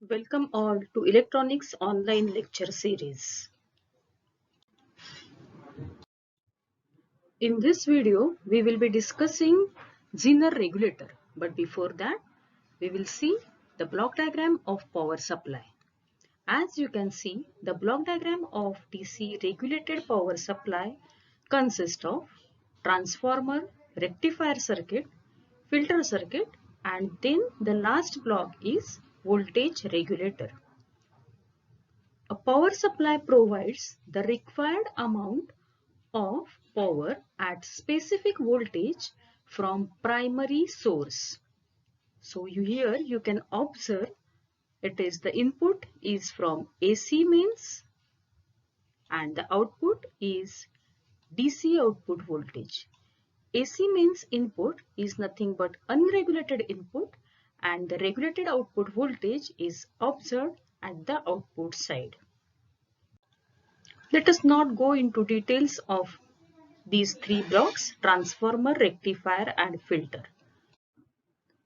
Welcome all to Electronics Online Lecture Series. In this video, we will be discussing Zener regulator. But before that, we will see the block diagram of power supply. As you can see, the block diagram of DC regulated power supply consists of transformer, rectifier circuit, filter circuit, and then the last block is voltage regulator. A power supply provides the required amount of power at specific voltage from primary source. So here you can observe it is the input is from AC mains and the output is DC output voltage. AC mains input is nothing but unregulated input and the regulated output voltage is observed at the output side. Let us not go into details of these three blocks: transformer, rectifier and filter.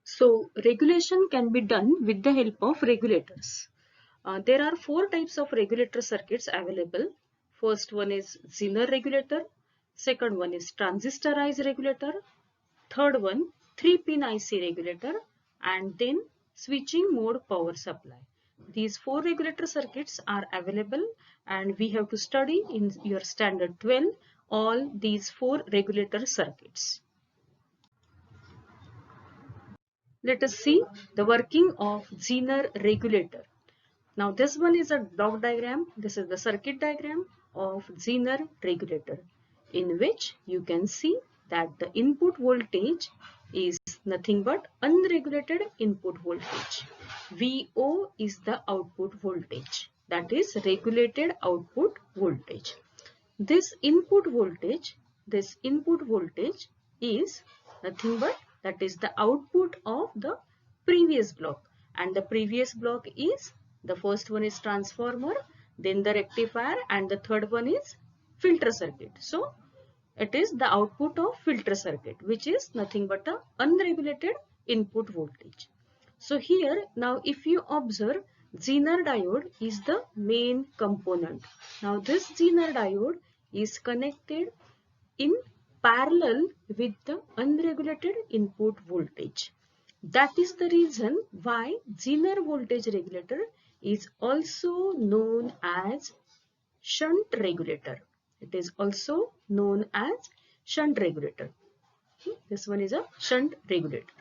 So regulation can be done with the help of regulators. There are four types of regulator circuits available. First one is Zener regulator, second one is transistorized regulator, third one 3-pin IC regulator, and then switching mode power supply. These four regulator circuits are available and we have to study in your standard 12 all these four regulator circuits. Let us see the working of Zener regulator. Now this one is a block diagram. This is the circuit diagram of Zener regulator, in which you can see that the input voltage is nothing but unregulated input voltage. VO is the output voltage, that is regulated output voltage. This input voltage is nothing but that is the output of the previous block, and the previous block is the first one is transformer, then the rectifier, and the third one is filter circuit. So it is the output of filter circuit, which is nothing but a unregulated input voltage. So here now if you observe, Zener diode is the main component. Now this Zener diode is connected in parallel with the unregulated input voltage. That is the reason why Zener voltage regulator is also known as shunt regulator. It is also known as shunt regulator. Okay. This one is a shunt regulator.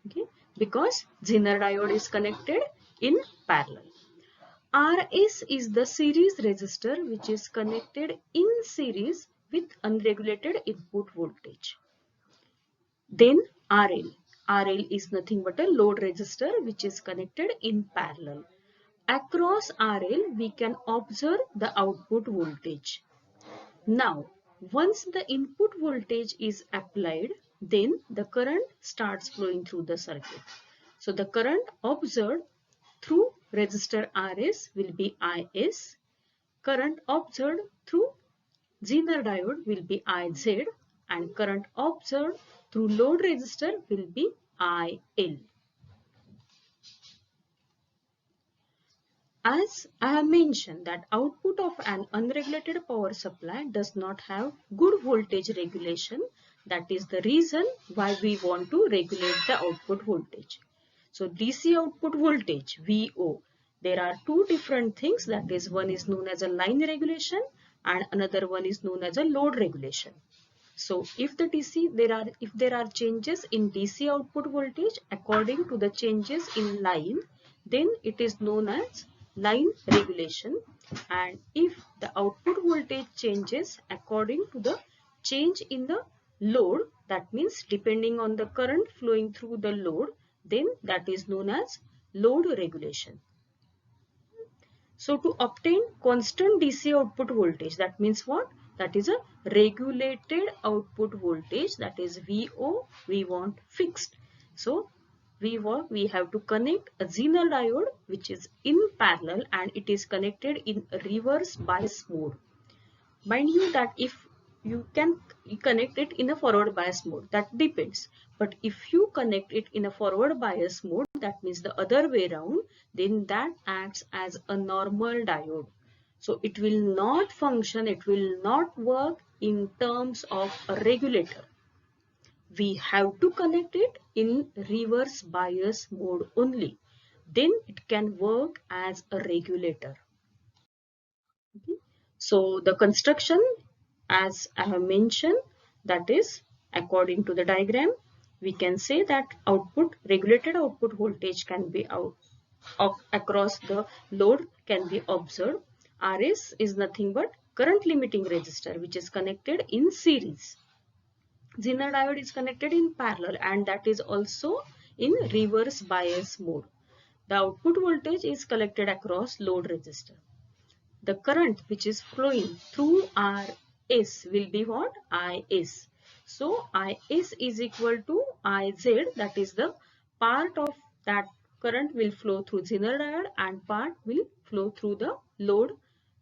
Okay. Because Zener diode is connected in parallel. RS is the series resistor which is connected in series with unregulated input voltage. Then RL. RL is nothing but a load resistor which is connected in parallel. Across RL we can observe the output voltage. Now once the input voltage is applied, then the current starts flowing through the circuit. So the current observed through resistor RS will be IS. Current observed through Zener diode will be IZ, and current observed through load resistor will be IL. As I have mentioned that output of an unregulated power supply does not have good voltage regulation. That is the reason why we want to regulate the output voltage. So DC output voltage VO, there are two different things, that is one is known as a line regulation and another one is known as a load regulation. So if there are changes in DC output voltage according to the changes in line, then it is known as line regulation, and if the output voltage changes according to the change in the load, that means depending on the current flowing through the load, then that is known as load regulation. So to obtain constant DC output voltage, that means what? That is a regulated output voltage, that is VO, we want fixed. So we have to connect a Zener diode which is in parallel and it is connected in reverse bias mode. Mind you that if you can connect it in a forward bias mode. That depends. But if you connect it in a forward bias mode, that means the other way around, then that acts as a normal diode. So it will not function, it will not work in terms of a regulator. We have to connect it in reverse bias mode only. Then it can work as a regulator. Okay. So the construction, as I have mentioned, that is according to the diagram, we can say that regulated output voltage can be across the load can be observed. RS is nothing but current limiting resistor, which is connected in series. Zener diode is connected in parallel, and that is also in reverse bias mode. The output voltage is collected across load resistor. The current which is flowing through RS will be what? IS. So IS is equal to IZ, that is the part of that current will flow through Zener diode and part will flow through the load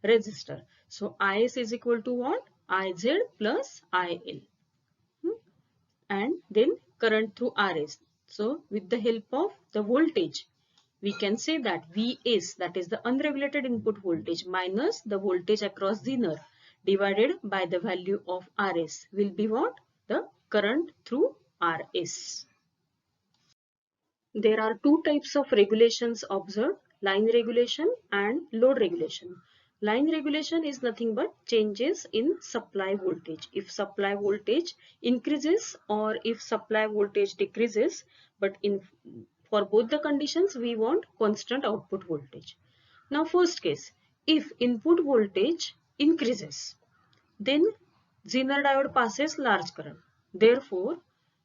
resistor. So IS is equal to what? IZ plus IL. And then current through RS. So with the help of the voltage, we can say that Vs, that is the unregulated input voltage, minus the voltage across Zener divided by the value of Rs will be what? The current through Rs. There are two types of regulations observed: line regulation and load regulation. Line regulation is nothing but changes in supply voltage. If supply voltage increases or if supply voltage decreases, but for both the conditions we want constant output voltage. Now first case, if input voltage increases, then Zener diode passes large current. Therefore,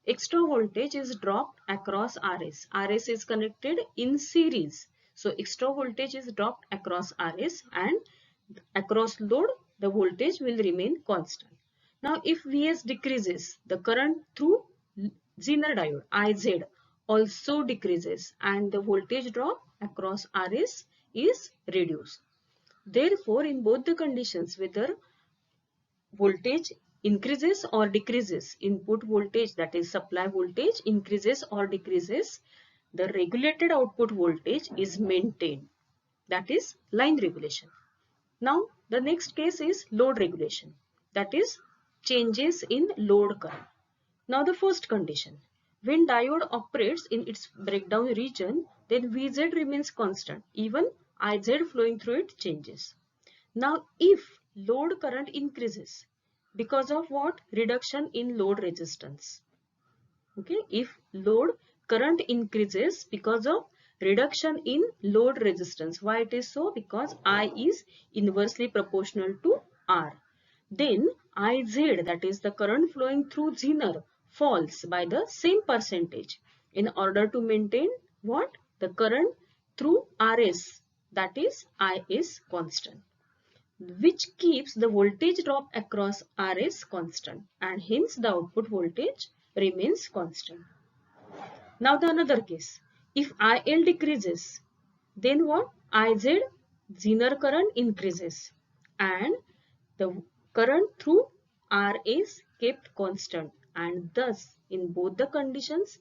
extra voltage is dropped across RS. RS is connected in series. So, extra voltage is dropped across RS, and across load, the voltage will remain constant. Now, if Vs decreases, the current through Zener diode, IZ, also decreases and the voltage drop across RS is reduced. Therefore, in both the conditions, whether voltage increases or decreases, input voltage, that is supply voltage, increases or decreases, the regulated output voltage is maintained. That is line regulation. Now the next case is load regulation, that is changes in load current. Now the first condition, when diode operates in its breakdown region, then Vz remains constant, even Iz flowing through it changes. Now if load current increases because of what? Reduction in load resistance. Okay, if load current increases because of reduction in load resistance. Why it is so? Because I is inversely proportional to R. Then Iz, that is the current flowing through Zener, falls by the same percentage in order to maintain what? The current through RS, that is I is constant, which keeps the voltage drop across RS constant, and hence the output voltage remains constant. Now the another case, if IL decreases, then what? IZ, Zener current increases and the current through R is kept constant, and thus in both the conditions,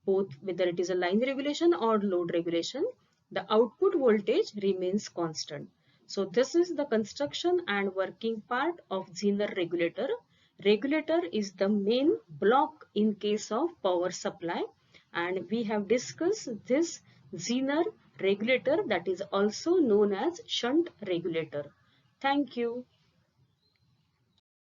both whether it is a line regulation or load regulation, the output voltage remains constant. So this is the construction and working part of Zener regulator. Regulator is the main block in case of power supply, and we have discussed this Zener regulator, that is also known as shunt regulator. Thank you.